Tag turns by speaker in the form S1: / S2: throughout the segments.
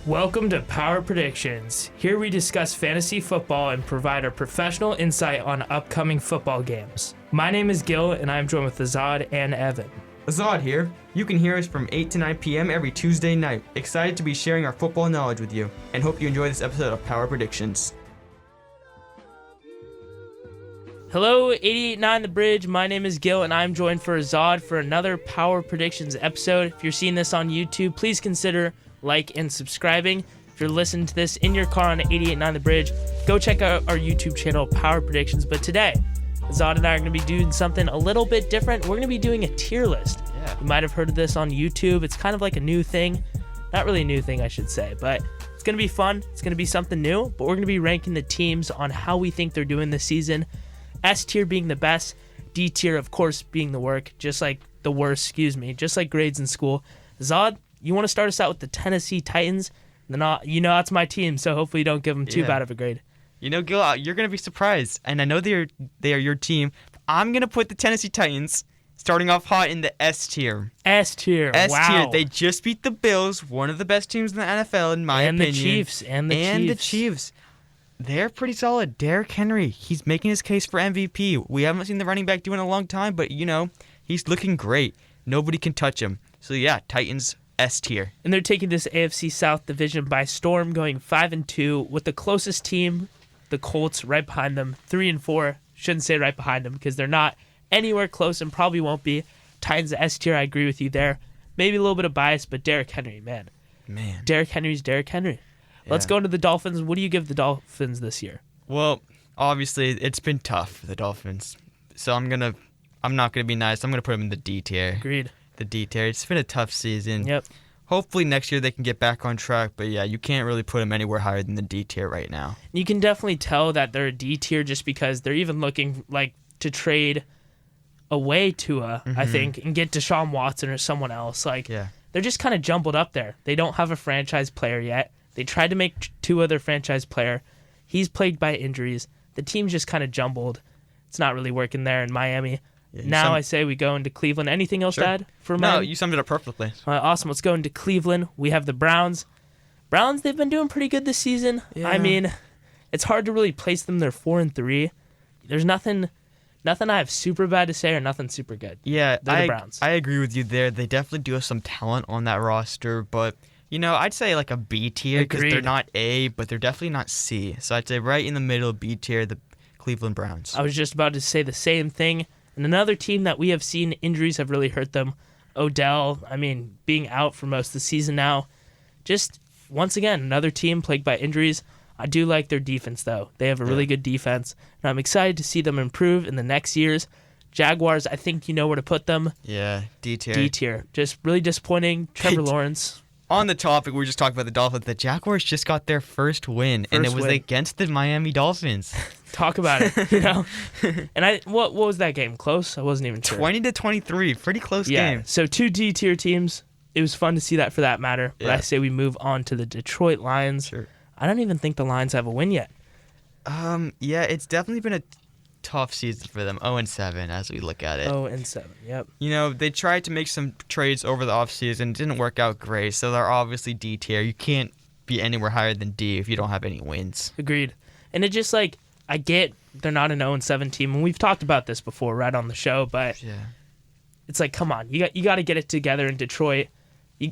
S1: Welcome to Power Predictions. Here we discuss fantasy football and provide our professional insight on upcoming football games. My name is Gil, and I'm joined with Azad and Evan.
S2: Azad here. You can hear us from 8 to 9 p.m. every Tuesday night. Excited to be sharing our football knowledge with you, and hope you enjoy this episode of Power Predictions.
S1: Hello, 88.9 The Bridge. My name is Gil, and I'm joined for Azad for another Power Predictions episode. If you're seeing this on YouTube, please consider like and subscribing. If you're listening to this in your car on 88.9 The Bridge, go check out our YouTube channel, Power Predictions. But today, Azad and I are going to be doing something a little bit different. We're going to be doing a tier list. Yeah. You might have heard of this on YouTube. It's kind of like a new thing. Not really a new thing, I should say, but it's going to be fun. It's going to be something new, but we're going to be ranking the teams on how we think they're doing this season. S tier being the best, D tier, of course, being the worst, just like grades in school. Azad, you want to start us out with the Tennessee Titans? That's my team, so hopefully you don't give them too bad of a grade.
S2: You know, Gil, you're going to be surprised, and I know they are your team. I'm going to put the Tennessee Titans starting off hot in the S tier.
S1: S tier, wow.
S2: S tier. They just beat the Bills, one of the best teams in the NFL, in my opinion.
S1: And the
S2: Chiefs. They're pretty solid. Derrick Henry, he's making his case for MVP. We haven't seen the running back do it in a long time, but, he's looking great. Nobody can touch him. So, yeah, Titans, S tier.
S1: And they're taking this AFC South division by storm, going 5-2 with the closest team, the Colts, right behind them, 3-4. Shouldn't say right behind them because they're not anywhere close and probably won't be. Titans, S tier, I agree with you there. Maybe a little bit of bias, but Derrick Henry, man. Derrick Henry's Derrick Henry. Let's go into the Dolphins. What do you give the Dolphins this year?
S2: Well, obviously, it's been tough for the Dolphins. So I'm not gonna be nice. I'm gonna put them in the D tier.
S1: Agreed.
S2: The D tier. It's been a tough season.
S1: Yep.
S2: Hopefully next year they can get back on track. But yeah, you can't really put them anywhere higher than the D tier right now.
S1: You can definitely tell that they're a D tier just because they're even looking like to trade away Tua, I think, and get Deshaun Watson or someone else. They're just kind of jumbled up there. They don't have a franchise player yet. They tried to make Tua their franchise player. He's plagued by injuries. The team's just kind of jumbled. It's not really working there in Miami. Yeah, I say we go into Cleveland. Anything else to add for Miami?
S2: No, you summed it up perfectly.
S1: Awesome. Let's go into Cleveland. We have the Browns. Browns, they've been doing pretty good this season. Yeah. I mean, it's hard to really place them. They're 4-3. There's nothing I have super bad to say or nothing super good.
S2: Yeah,
S1: They're the Browns.
S2: I agree with you there. They definitely do have some talent on that roster, but I'd say like a B tier because they're not A, but they're definitely not C. So I'd say right in the middle, B tier, the Cleveland Browns.
S1: I was just about to say the same thing. And another team that we have seen injuries have really hurt them. Odell, being out for most of the season now. Just, once again, another team plagued by injuries. I do like their defense, though. They have a really good defense. And I'm excited to see them improve in the next years. Jaguars, I think you know where to put them.
S2: Yeah, D tier.
S1: D tier. Just really disappointing. Trevor Lawrence.
S2: On the topic, we were just talking about the Dolphins. The Jaguars just got their first win, and it was against the Miami Dolphins.
S1: Talk about it, And what was that game? Close? I wasn't even sure.
S2: 20-23, pretty close game.
S1: So 2 D tier teams. It was fun to see that for that matter. But I say we move on to the Detroit Lions.
S2: Sure.
S1: I don't even think the Lions have a win yet.
S2: Yeah, it's definitely been a tough season for them. 0-7 as we look at it.
S1: 0-7, yep.
S2: They tried to make some trades over the offseason. It didn't work out great, so they're obviously D tier. You can't be anywhere higher than D if you don't have any wins.
S1: Agreed. And it just I get they're not an 0-7 team, and we've talked about this before right on the show, but it's come on. You got to get it together in Detroit.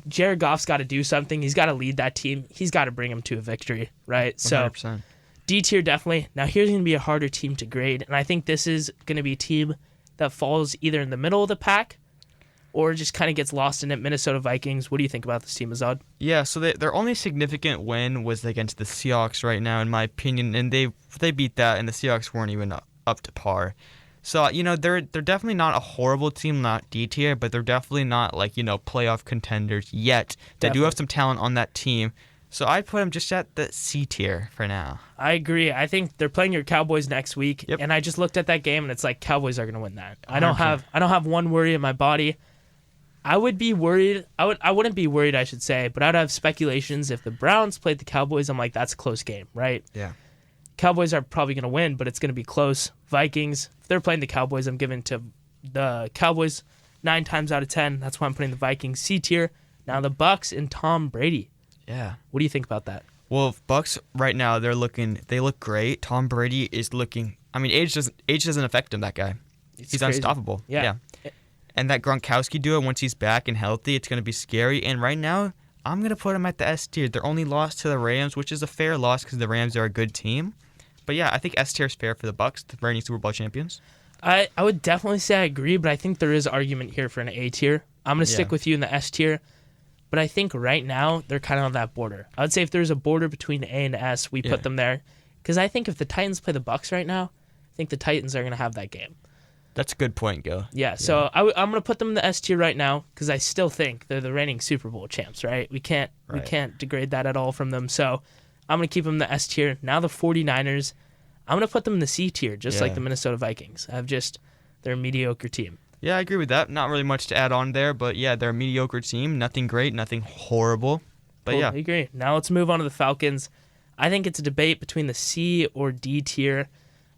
S1: Jared Goff's got to do something. He's got to lead that team. He's got to bring them to a victory, right?
S2: 100%.
S1: So D tier definitely. Now here's going to be a harder team to grade, and I think this is going to be a team that falls either in the middle of the pack or just kind of gets lost in it. Minnesota Vikings. What do you think about this team, Azad?
S2: Yeah, so their only significant win was against the Seahawks right now, in my opinion, and they beat that, and the Seahawks weren't even up to par. So, they're definitely not a horrible team, not D tier, but they're definitely not playoff contenders yet. They do have some talent on that team. So I'd put them just at the C tier for now.
S1: I agree. I think they're playing your Cowboys next week, and I just looked at that game, and it's Cowboys are going to win that. I don't have one worry in my body. I would be worried. I wouldn't be worried, I should say, but I'd have speculations if the Browns played the Cowboys. I'm that's a close game, right?
S2: Yeah.
S1: Cowboys are probably going to win, but it's going to be close. Vikings, if they're playing the Cowboys, I'm giving to the Cowboys 9 times out of 10. That's why I'm putting the Vikings C tier. Now the Bucs and Tom Brady.
S2: Yeah.
S1: What do you think about that?
S2: Well, Bucks right now they look great. Tom Brady is looking. I mean, age doesn't affect him. That guy, he's
S1: crazy.
S2: unstoppable.
S1: Yeah.
S2: And that Gronkowski duo, once he's back and healthy, it's gonna be scary. And right now, I'm gonna put him at the S tier. Their only loss to the Rams, which is a fair loss because the Rams are a good team. But yeah, I think S tier is fair for the Bucks, the reigning Super Bowl champions.
S1: I would definitely say I agree, but I think there is argument here for an A tier. I'm gonna stick with you in the S tier. But I think right now they're kind of on that border. I would say if there's a border between A and S, we put them there. Because I think if the Titans play the Bucks right now, I think the Titans are going to have that game.
S2: That's a good point, Gil.
S1: Yeah, so I'm going to put them in the S tier right now because I still think they're the reigning Super Bowl champs, right? We can't degrade that at all from them. So I'm going to keep them in the S tier. Now the 49ers, I'm going to put them in the C tier, just like the Minnesota Vikings. They're a mediocre team.
S2: Yeah, I agree with that. Not really much to add on there, but yeah, they're a mediocre team. Nothing great, nothing horrible. But
S1: I agree. Now let's move on to the Falcons. I think it's a debate between the C or D tier.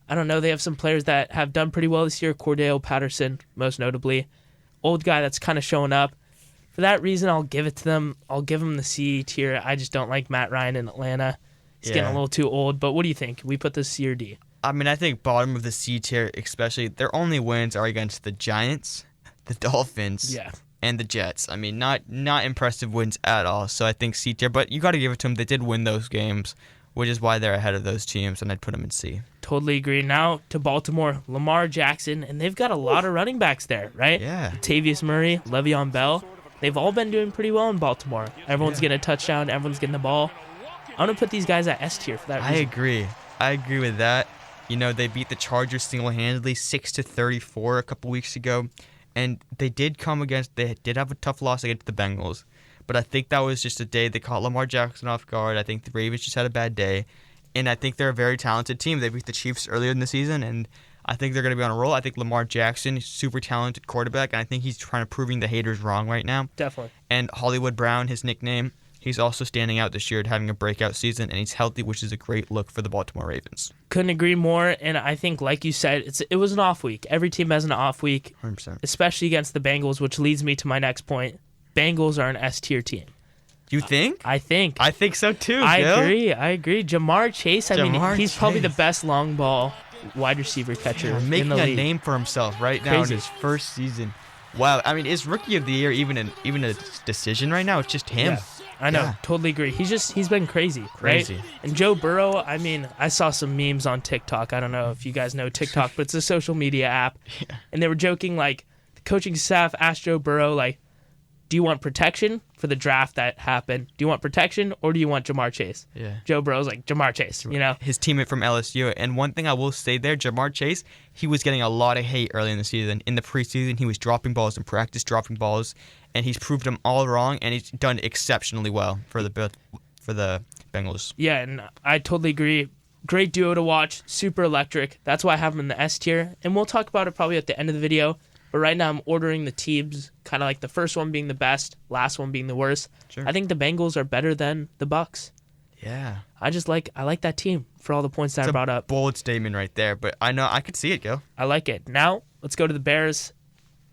S1: I don't know. They have some players that have done pretty well this year. Cordell Patterson, most notably. Old guy that's kind of showing up. For that reason, I'll give it to them. I'll give them the C tier. I just don't like Matt Ryan in Atlanta. He's getting a little too old. But what do you think? We put this C or D?
S2: I mean, I think bottom of the C tier, especially, their only wins are against the Giants, the Dolphins, and the Jets. I mean, not impressive wins at all. So I think C tier, but you got to give it to them. They did win those games, which is why they're ahead of those teams, and I'd put them in C.
S1: Totally agree. Now to Baltimore, Lamar Jackson, and they've got a lot of running backs there, right?
S2: Yeah.
S1: Latavius Murray, Le'Veon Bell. They've all been doing pretty well in Baltimore. Everyone's getting a touchdown. Everyone's getting the ball. I'm going to put these guys at S tier for that reason.
S2: I agree with that. You know, they beat the Chargers single-handedly 6-34 a couple weeks ago, and they did have a tough loss against the Bengals, but I think that was just a day they caught Lamar Jackson off guard. I think the Ravens just had a bad day, and I think they're a very talented team. They beat the Chiefs earlier in the season, and I think they're going to be on a roll. I think Lamar Jackson is a super talented quarterback, and I think he's trying to proving the haters wrong right now.
S1: Definitely.
S2: And Hollywood Brown, his nickname, he's also standing out this year, having a breakout season, and he's healthy, which is a great look for the Baltimore Ravens.
S1: Couldn't agree more, and I think, like you said, it was an off week. Every team has an off week,
S2: 100%.
S1: Especially against the Bengals, which leads me to my next point. Bengals are an S-tier team.
S2: You think?
S1: I think.
S2: I think so too,
S1: I
S2: Gil.
S1: agree. Jamar Chase, he's probably the best long ball wide receiver catcher in the league.
S2: Making a name for himself right now in his first season. Wow, I mean, is Rookie of the Year even a decision right now? It's just him.
S1: Yeah. I know, totally agree. He's been crazy, right? And Joe Burrow, I mean, I saw some memes on TikTok. I don't know if you guys know TikTok, but it's a social media app. Yeah. And they were joking, like, the coaching staff asked Joe Burrow, like, do you want protection for the draft that happened? Do you want protection or do you want Jamar Chase?
S2: Yeah.
S1: Joe Burrow's like, Jamar Chase, you know?
S2: His teammate from LSU. And one thing I will say there, Jamar Chase, he was getting a lot of hate early in the season. In the preseason, he was dropping balls in practice, and he's proved them all wrong, and he's done exceptionally well for the Bengals.
S1: Yeah, and I totally agree. Great duo to watch, super electric. That's why I have them in the S tier. And we'll talk about it probably at the end of the video. But right now I'm ordering the teams, kind of like the first one being the best, last one being the worst.
S2: Sure.
S1: I think the Bengals are better than the Bucks.
S2: Yeah.
S1: I like that team for all the points that I brought up.
S2: Bold statement right there, but I know I could see it, Gil.
S1: I like it. Now, let's go to the Bears.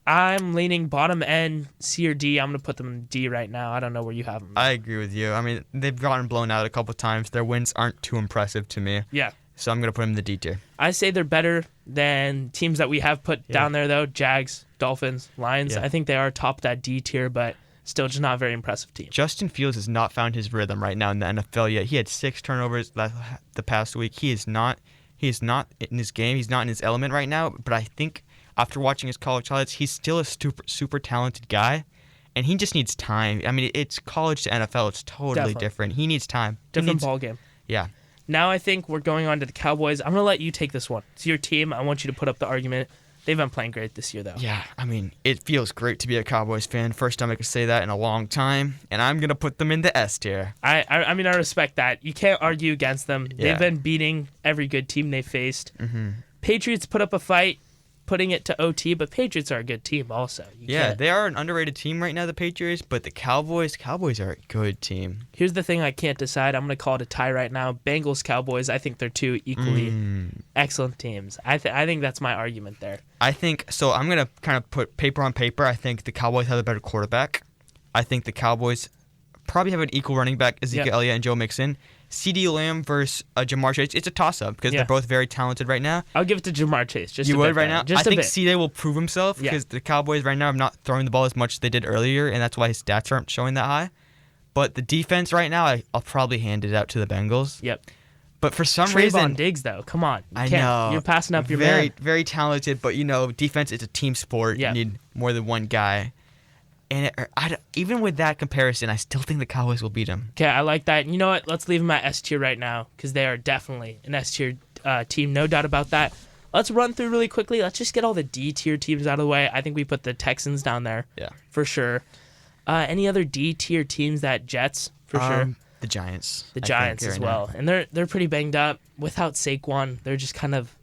S1: I'm leaning bottom end, C or D. I'm going to put them in D right now. I don't know where you have them.
S2: I agree with you. I mean, they've gotten blown out a couple times. Their wins aren't too impressive to me.
S1: Yeah.
S2: So I'm going to put them in the D tier.
S1: I say they're better than teams that we have put down there, though. Jags, Dolphins, Lions. I think they are top that D tier, but still just not a very impressive team.
S2: Justin Fields has not found his rhythm right now in the NFL yet. He had 6 turnovers the past week. He is not in his game. He's not in his element right now, but I think after watching his college highlights, he's still a super talented guy, and he just needs time. I mean, it's college to NFL. It's totally different. He needs time.
S1: Different ball game.
S2: Yeah.
S1: Now I think we're going on to the Cowboys. I'm going to let you take this one. It's your team. I want you to put up the argument. They've been playing great this year, though.
S2: Yeah, I mean, it feels great to be a Cowboys fan. First time I could say that in a long time, and I'm going to put them in the S tier.
S1: I mean, I respect that. You can't argue against them. Yeah. They've been beating every good team they faced. Mm-hmm. Patriots put up a fight, putting it to OT, but Patriots are a good team also.
S2: They are an underrated team right now, the Patriots, but the Cowboys are a good team.
S1: Here's the thing I can't decide. I'm going to call it a tie right now. Bengals, Cowboys, I think they're two equally excellent teams. I think that's my argument there.
S2: I think, so I'm going to kind of put paper on paper. I think the Cowboys have a better quarterback. I think the Cowboys probably have an equal running back, Ezekiel
S1: Yep.
S2: Elliott and Joe Mixon. CD Lamb versus Jamar Chase. It's a toss-up because they're both very talented right now.
S1: I'll give it to Jamar Chase. Just
S2: you
S1: a
S2: would
S1: bit
S2: right
S1: there.
S2: now?
S1: Just
S2: I
S1: a
S2: think
S1: bit.
S2: CD will prove himself because the Cowboys right now are not throwing the ball as much as they did earlier, and that's why his stats aren't showing that high. But the defense right now, I'll probably hand it out to the Bengals.
S1: Yep.
S2: But for some
S1: Trayvon
S2: reason,
S1: Diggs, though, come on. You
S2: I
S1: can't.
S2: know.
S1: You're passing up your
S2: very,
S1: man.
S2: very talented, but defense is a team sport.
S1: Yep.
S2: You need more than one guy. And even with that comparison, I still think the Cowboys will beat them.
S1: Okay, I like that. You know what? Let's leave them at S tier right now because they are definitely an S tier team, no doubt about that. Let's run through really quickly. Let's just get all the D tier teams out of the way. I think we put the Texans down there.
S2: Yeah.
S1: For sure. Any other D tier teams? That Jets, for sure.
S2: The Giants.
S1: The Giants as well. And they're pretty banged up. Without Saquon, they're just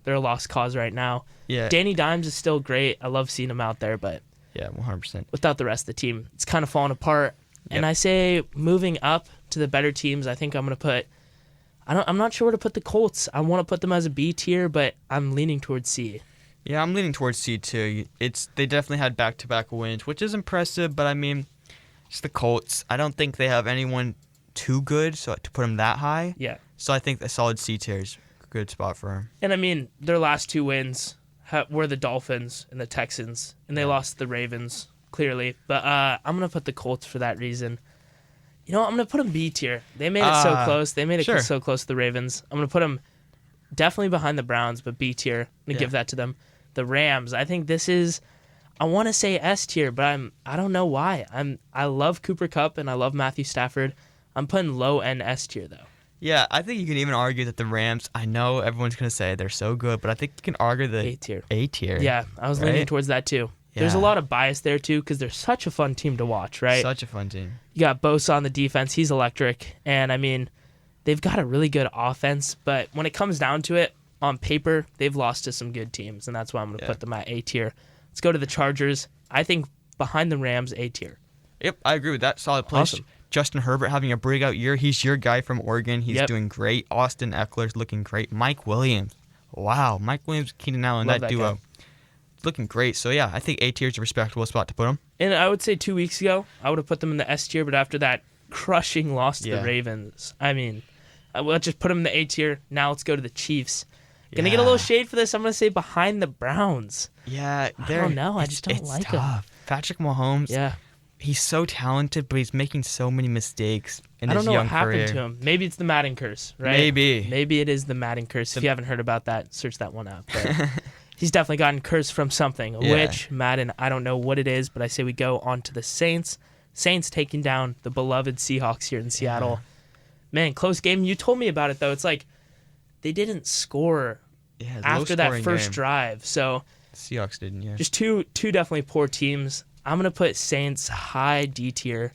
S1: they're a lost cause right now.
S2: Yeah.
S1: Danny Dimes is still great. I love seeing him out there, but
S2: yeah, 100%.
S1: without the rest of the team, it's kind of falling apart. Yep. And I say moving up to the better teams, I think I'm going to put I'm not sure where to put the Colts. I want to put them as a B tier, but I'm leaning towards C.
S2: Yeah, I'm leaning towards C too. They definitely had back-to-back wins, which is impressive, but I mean, it's the Colts. I don't think they have anyone too good to put them that high.
S1: Yeah.
S2: So I think a solid C tier is a good spot for them.
S1: And I mean, their last two wins were the Dolphins and the Texans, and they lost the Ravens, clearly. But I'm going to put the Colts for that reason. You know what? I'm going to put them B tier. They made it so close. They made it so close to the Ravens. I'm going to put them definitely behind the Browns, but B tier. I'm going to give that to them. The Rams, I think this is, I want to say S tier, but I don't know why. I love Cooper Kupp and I love Matthew Stafford. I'm putting low end S tier though.
S2: Yeah, I think you can even argue that the Rams, I know everyone's going to say they're so good, but I think you can argue the
S1: A tier.
S2: A tier.
S1: Yeah, I was leaning towards that too.
S2: Yeah.
S1: There's a lot of bias there too because they're such a fun team to watch, right?
S2: Such a fun team.
S1: You got Bosa on the defense. He's electric. And, I mean, they've got a really good offense. But when it comes down to it, on paper, they've lost to some good teams. And that's why I'm going to put them at A tier. Let's go to the Chargers. I think behind the Rams, A tier.
S2: Yep, I agree with that. Solid place.
S1: Awesome.
S2: Justin Herbert having a breakout year. He's your guy from Oregon. He's doing great. Austin Eckler's looking great. Mike Williams. Wow. Mike Williams, Keenan Allen, that duo.
S1: Guy.
S2: Looking great. So, yeah, I think A tier is a respectable spot to put them.
S1: And I would say 2 weeks ago, I would have put them in the S tier. But after that crushing loss to the Ravens, I mean, let's just put them in the A tier. Now let's go to the Chiefs. Gonna get a little shade for this. I'm going to say behind the Browns.
S2: Yeah.
S1: I don't know. I just don't like
S2: tough.
S1: them.
S2: Patrick Mahomes.
S1: Yeah.
S2: He's so talented, but he's making so many mistakes in his young career.
S1: I don't know what happened to him. Maybe it's the Madden curse, right? Maybe it is the Madden curse. If you haven't heard about that, search that one up. But he's definitely gotten cursed from something, which Madden, I don't know what it is, but I say we go on to the Saints. Saints taking down the beloved Seahawks here in Seattle. Man, close game. You told me about it, though. It's like they didn't score after that first drive. So
S2: Seahawks didn't, yeah.
S1: Just two definitely poor teams. I'm going to put Saints high D tier.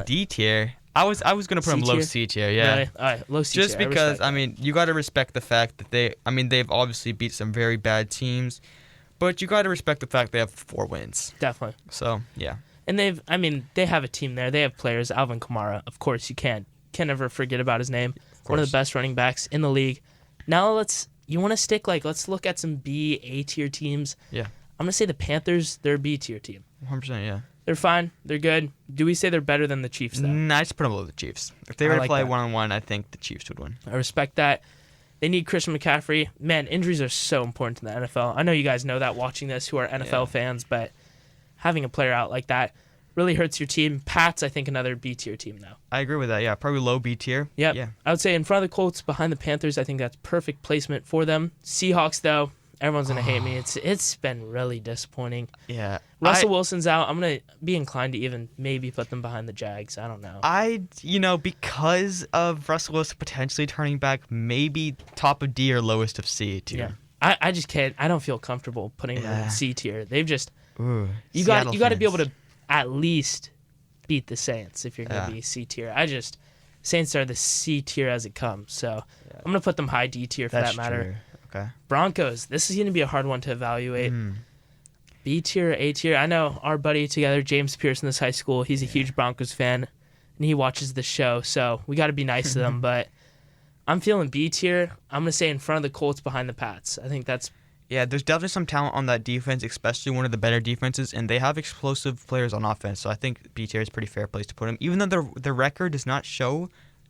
S2: D tier? I was going to put them low C tier, yeah.
S1: Really? All right, low C tier.
S2: Just because, I mean, you got to respect the fact that they've obviously beat some very bad teams, but you got to respect the fact they have 4 wins.
S1: Definitely.
S2: So, yeah.
S1: And they have a team there. They have players. Alvin Kamara, of course, you can never forget about his name. One of the best running backs in the league. Now let's look at some B, A tier teams.
S2: Yeah.
S1: I'm going to say the Panthers, they're a B tier team.
S2: 100%, yeah.
S1: They're fine. They're good. Do we say they're better than the Chiefs, though?
S2: I just put them below the Chiefs. If they were to play one-on-one, I think the Chiefs would win.
S1: I respect that. They need Christian McCaffrey. Man, injuries are so important in the NFL. I know you guys know that watching this who are NFL fans, but having a player out like that really hurts your team. Pats, I think, another B tier team, though.
S2: I agree with that, yeah. Probably low B tier.
S1: Yep.
S2: Yeah.
S1: I would say in front of the Colts, behind the Panthers, I think that's perfect placement for them. Seahawks, though, everyone's going to hate me. It's been really disappointing.
S2: Yeah.
S1: Russell Wilson's out. I'm going to be inclined to even maybe put them behind the Jags. I don't know.
S2: Because of Russell Wilson potentially turning back, maybe top of D or lowest of C tier.
S1: Yeah. I just can't. I don't feel comfortable putting them in C tier. They've just you got to be able to at least beat the Saints if you're going to be C tier. Saints are the C tier as it comes. So I'm going to put them high D tier for that matter.
S2: True. Okay.
S1: Broncos. This is going to be a hard one to evaluate. B tier, A tier. I know our buddy together, James Pierce in this high school, he's a huge Broncos fan, and he watches the show, so we got to be nice to them. But I'm feeling B tier. I'm going to say in front of the Colts, behind the Pats. I think that's
S2: Yeah, there's definitely some talent on that defense, especially one of the better defenses, and they have explosive players on offense. So I think B tier is a pretty fair place to put them, even though their record does not show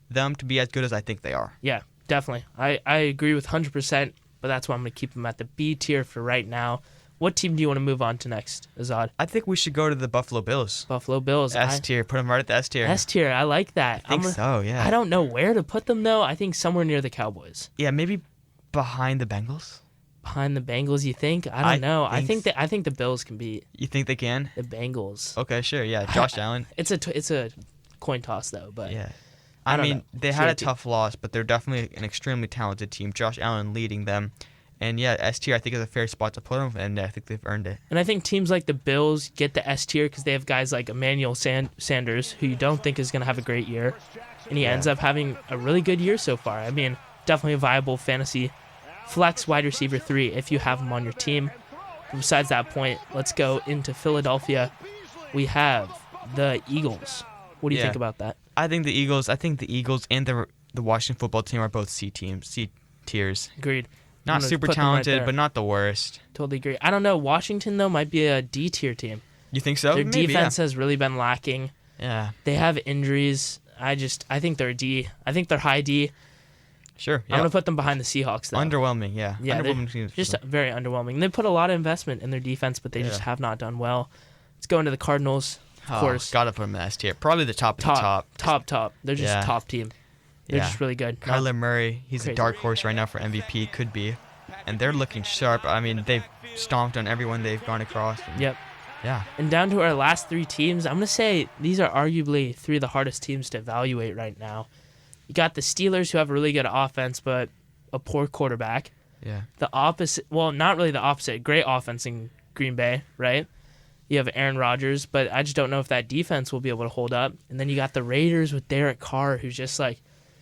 S2: them to be as good as I think they are.
S1: Yeah, definitely. I agree with 100%, but that's why I'm going to keep them at the B tier for right now. What team do you want to move on to next, Azad?
S2: I think we should go to the Buffalo Bills.
S1: Buffalo Bills.
S2: S tier. Put them right at the S tier.
S1: S tier. I like that.
S2: I think so, yeah.
S1: I don't know where to put them, though. I think somewhere near the Cowboys.
S2: Yeah, maybe behind the Bengals.
S1: Behind the Bengals, you think? I don't know. I think the Bills can beat.
S2: You think they can?
S1: The Bengals.
S2: Okay, sure. Yeah, Josh Allen.
S1: It's a coin toss though, but
S2: yeah.
S1: I mean,
S2: they had a tough loss, but they're definitely an extremely talented team. Josh Allen leading them, and yeah, S tier I think is a fair spot to put them, and I think they've earned it.
S1: And I think teams like the Bills get the S tier because they have guys like Emmanuel Sanders, who you don't think is going to have a great year, and he ends up having a really good year so far. I mean, definitely a viable fantasy flex wide receiver 3 if you have him on your team. But besides that point, let's go into Philadelphia. We have the Eagles. What do you think about that?
S2: I think the Eagles and the Washington football team are both C tiers.
S1: Agreed.
S2: Not super talented, but not the worst.
S1: Totally agree. I don't know. Washington, though, might be a D tier team.
S2: You think so?
S1: Their defense has really been lacking.
S2: Yeah.
S1: They have injuries. I think they're D. I think they're high D.
S2: Sure.
S1: I'm going to put them behind the Seahawks, though.
S2: Underwhelming, yeah. Underwhelming teams.
S1: Just very underwhelming. They put a lot of investment in their defense, but they just have not done well. Let's go into the Cardinals, of course.
S2: Got to put them in S tier. Probably the top of the top.
S1: Top. They're just a top team. They're just really good.
S2: Kyler Murray, he's a dark horse right now for MVP, could be. And they're looking sharp. I mean, they've stomped on everyone they've gone across.
S1: Yep.
S2: Yeah.
S1: And down to our last 3 teams, I'm going to say these are arguably 3 of the hardest teams to evaluate right now. You got the Steelers, who have a really good offense, but a poor quarterback.
S2: Yeah.
S1: The opposite, well, not really the opposite. Great offense in Green Bay, right? You have Aaron Rodgers, but I just don't know if that defense will be able to hold up. And then you got the Raiders with Derek Carr, who's just like,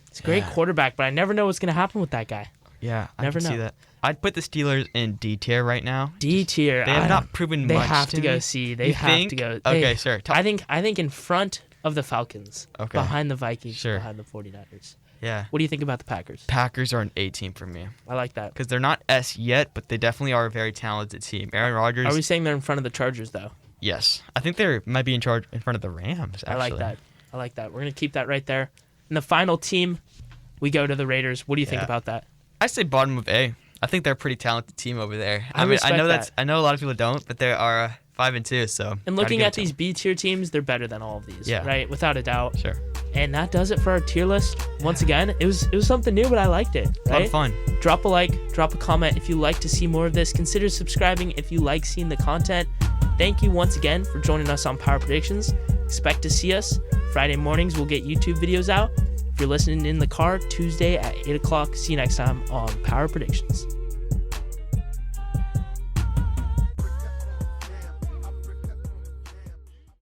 S1: it's a great quarterback, but I never know what's going to happen with that guy.
S2: Yeah, I can see that. I'd put the Steelers in D tier right now.
S1: D tier.
S2: They have not proven much.
S1: They have to go C. They have to go.
S2: Okay, sure.
S1: I think in front of the Falcons, behind the Vikings, behind the 49ers.
S2: Yeah.
S1: What do you think about the Packers?
S2: Packers are an A team for me.
S1: I like that.
S2: Because they're not S yet, but they definitely are a very talented team. Aaron Rodgers.
S1: Are we saying they're in front of the Chargers, though?
S2: Yes. I think they might be in front of the Rams, actually.
S1: I like that. We're going to keep that right there. And the final team, we go to the Raiders. What do you think about that?
S2: I say bottom of A. I think they're a pretty talented team over there.
S1: I know
S2: that. I know a lot of people don't, but they are 5-2. So.
S1: And looking at these B tier teams, they're better than all of these. Yeah. Right. Without a doubt.
S2: Sure.
S1: And that does it for our tier list. Once again, it was something new, but I liked it. Right?
S2: A lot of fun.
S1: Drop a like, drop a comment if you like to see more of this. Consider subscribing if you like seeing the content. Thank you once again for joining us on Power Predictions. Expect to see us Friday mornings. We'll get YouTube videos out. If you're listening in the car, Tuesday at 8 o'clock. See you next time on Power Predictions.